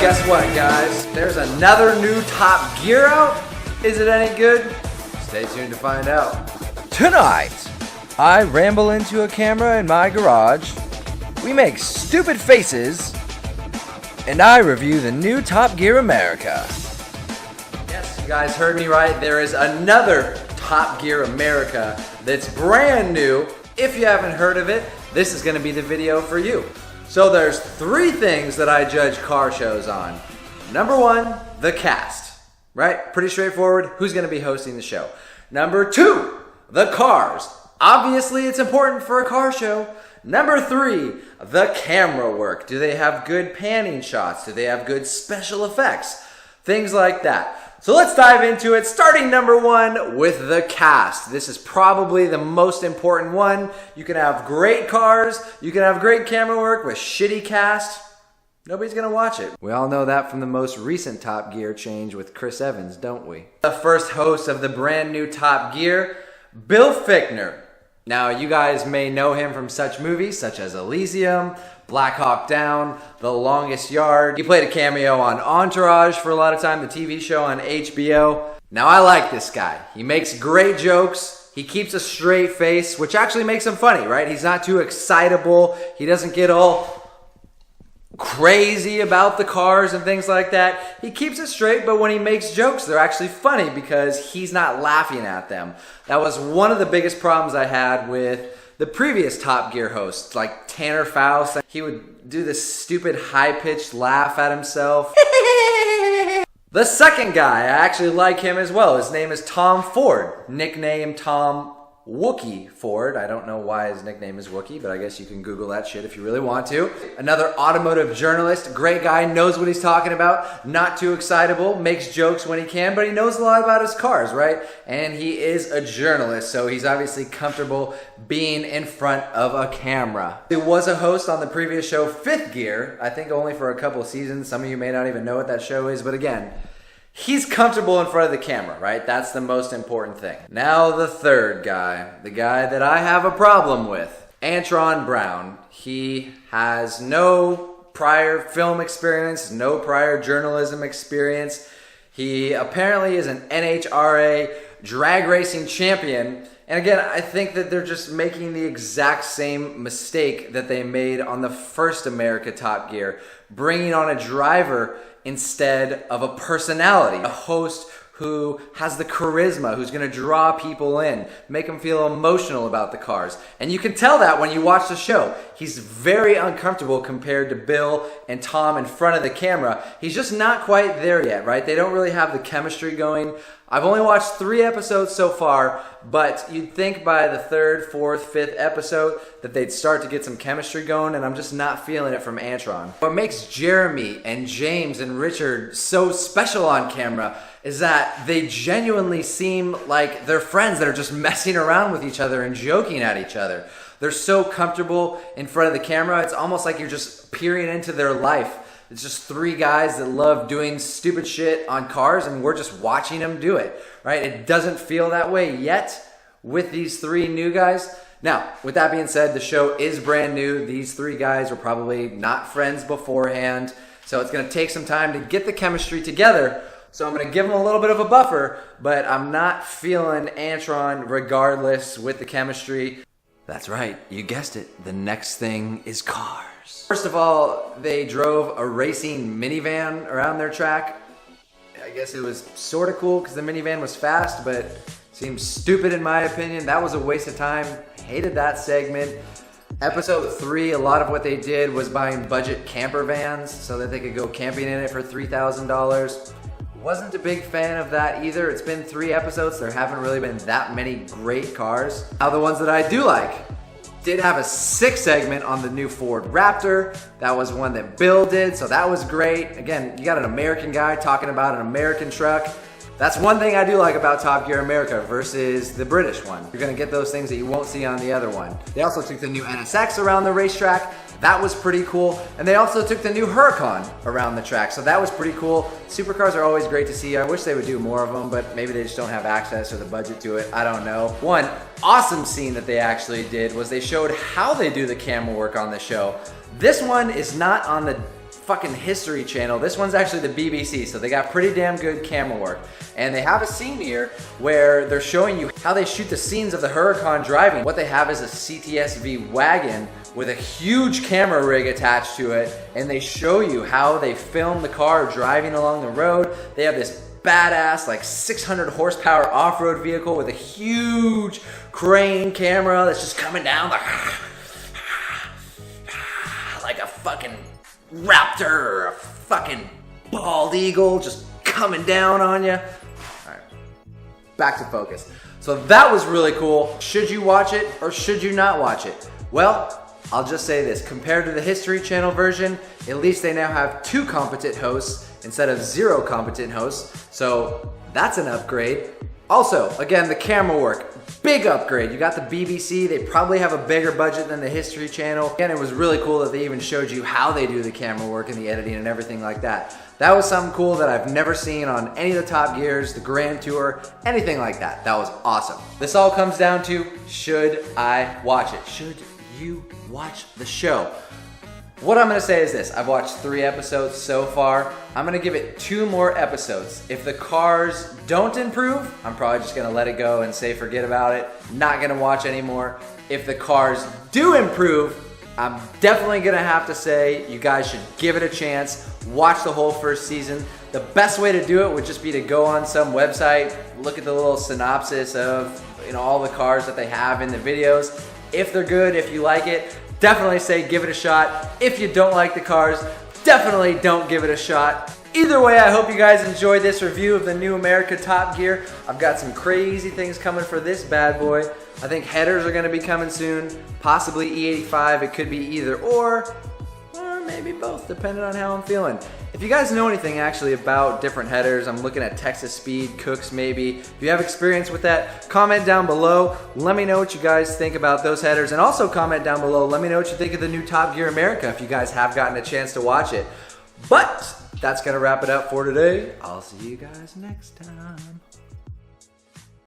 Guess what, guys? There's another new Top Gear out. Is it any good? Stay tuned to find out. Tonight, I ramble into a camera in my garage, we make stupid faces, and I review the new Top Gear America. Yes, you guys heard me right. There is another Top Gear America that's brand new. If you haven't heard of it, this is going to be the video for you. So there's 3 things that I judge car shows on. Number 1, the cast. Right? Pretty straightforward. Who's going to be hosting the show? Number 2, the cars. Obviously, it's important for a car show. Number 3, the camera work. Do they have good panning shots? Do they have good special effects? Things like that. So let's dive into it, starting number 1 with the cast. This is probably the most important one. You can have great cars, you can have great camera work with shitty cast. Nobody's gonna watch it. We all know that from the most recent Top Gear change with Chris Evans, don't we? The first host of the brand new Top Gear, Bill Fichtner. Now, you guys may know him from such movies such as Elysium, Black Hawk Down, The Longest Yard. He played a cameo on Entourage for a lot of time, the TV show on HBO. Now, I like this guy. He makes great jokes. He keeps a straight face, which actually makes him funny, right? He's not too excitable. He doesn't get all crazy about the cars and things like that. He keeps it straight, but when he makes jokes, they're actually funny because he's not laughing at them. That was one of the biggest problems I had with the previous Top Gear hosts, like Tanner Faust. He would do this stupid high-pitched laugh at himself. The second guy, I actually like him as well. His name is Tom Ford, nicknamed Tom Wookie Ford. I don't know why his nickname is Wookie, but I guess you can Google that shit if you really want to. Another automotive journalist, great guy, knows what he's talking about, not too excitable, makes jokes when he can, but he knows a lot about his cars, right? And he is a journalist, so he's obviously comfortable being in front of a camera. He was a host on the previous show, Fifth Gear, I think only for a couple of seasons. Some of you may not even know what that show is, but again, he's comfortable in front of the camera, right? That's the most important thing. Now the third guy, the guy that I have a problem with, Antron Brown. He has no prior film experience, no prior journalism experience. He apparently is an NHRA drag racing champion. And again, I think that they're just making the exact same mistake that they made on the first America Top Gear, bringing on a driver instead of a personality, a host who has the charisma, who's going to draw people in, make them feel emotional about the cars. And you can tell that when you watch the show. He's very uncomfortable compared to Bill and Tom in front of the camera. He's just not quite there yet, right? They don't really have the chemistry going. I've only watched 3 episodes so far, but you'd think by the 3rd, 4th, 5th episode that they'd start to get some chemistry going, and I'm just not feeling it from Antron. What makes Jeremy and James and Richard so special on camera is that they genuinely seem like they're friends that are just messing around with each other and joking at each other. They're so comfortable in front of the camera, it's almost like you're just peering into their life. It's just 3 guys that love doing stupid shit on cars, and we're just watching them do it, right? It doesn't feel that way yet with these 3 new guys. Now, with that being said, the show is brand new. These 3 guys were probably not friends beforehand, so it's going to take some time to get the chemistry together. So I'm going to give them a little bit of a buffer, but I'm not feeling Antron regardless with the chemistry. That's right, you guessed it. The next thing is cars. First of all, they drove a racing minivan around their track. I guess it was sort of cool because the minivan was fast, but seems stupid in my opinion. That was a waste of time. Hated that segment. Episode 3, a lot of what they did was buying budget camper vans so that they could go camping in it for $3,000. Wasn't a big fan of that either. It's been 3 episodes. There haven't really been that many great cars. Now the ones that I do like, did have a 6 segment on the new Ford Raptor. That was one that Bill did, so that was great. Again, you got an American guy talking about an American truck. That's one thing I do like about Top Gear America versus the British one. You're gonna get those things that you won't see on the other one. They also took the new NSX around the racetrack. That was pretty cool. And they also took the new Huracan around the track, so that was pretty cool. Supercars are always great to see. I wish they would do more of them, but maybe they just don't have access or the budget to it. I don't know. One awesome scene that they actually did was they showed how they do the camera work on the show. This one is not on the fucking History Channel. This one's actually the BBC, so they got pretty damn good camera work. And they have a scene here where they're showing you how they shoot the scenes of the Huracan driving. What they have is a CTSV wagon with a huge camera rig attached to it, and they show you how they film the car driving along the road. They have this badass, like 600 horsepower off-road vehicle with a huge crane camera that's just coming down like a fucking raptor or a fucking bald eagle just coming down on you. All right, back to focus. So that was really cool. Should you watch it or should you not watch it? Well, I'll just say this, compared to the History Channel version, at least they now have 2 competent hosts instead of 0 competent hosts, so that's an upgrade. Also, again, the camera work, big upgrade. You got the BBC, they probably have a bigger budget than the History Channel. Again, it was really cool that they even showed you how they do the camera work and the editing and everything like that. That was something cool that I've never seen on any of the Top Gears, the Grand Tour, anything like that. That was awesome. This all comes down to, should I watch it? Should you watch the show? What I'm gonna say is this, I've watched 3 episodes so far. I'm gonna give it 2 more episodes. If the cars don't improve, I'm probably just gonna let it go and say forget about it. Not gonna watch anymore. If the cars do improve, I'm definitely gonna have to say you guys should give it a chance. Watch the whole first season. The best way to do it would just be to go on some website, look at the little synopsis of all the cars that they have in the videos. If they're good, if you like it, definitely say give it a shot. If you don't like the cars, definitely don't give it a shot. Either way, I hope you guys enjoyed this review of the new America Top Gear. I've got some crazy things coming for this bad boy. I think headers are gonna be coming soon, possibly E85. It could be either or maybe both, depending on how I'm feeling. If you guys know anything actually about different headers, I'm looking at Texas Speed, Cooks maybe. If you have experience with that, comment down below. Let me know what you guys think about those headers, and also comment down below. Let me know what you think of the new Top Gear America if you guys have gotten a chance to watch it. But that's gonna wrap it up for today. I'll see you guys next time.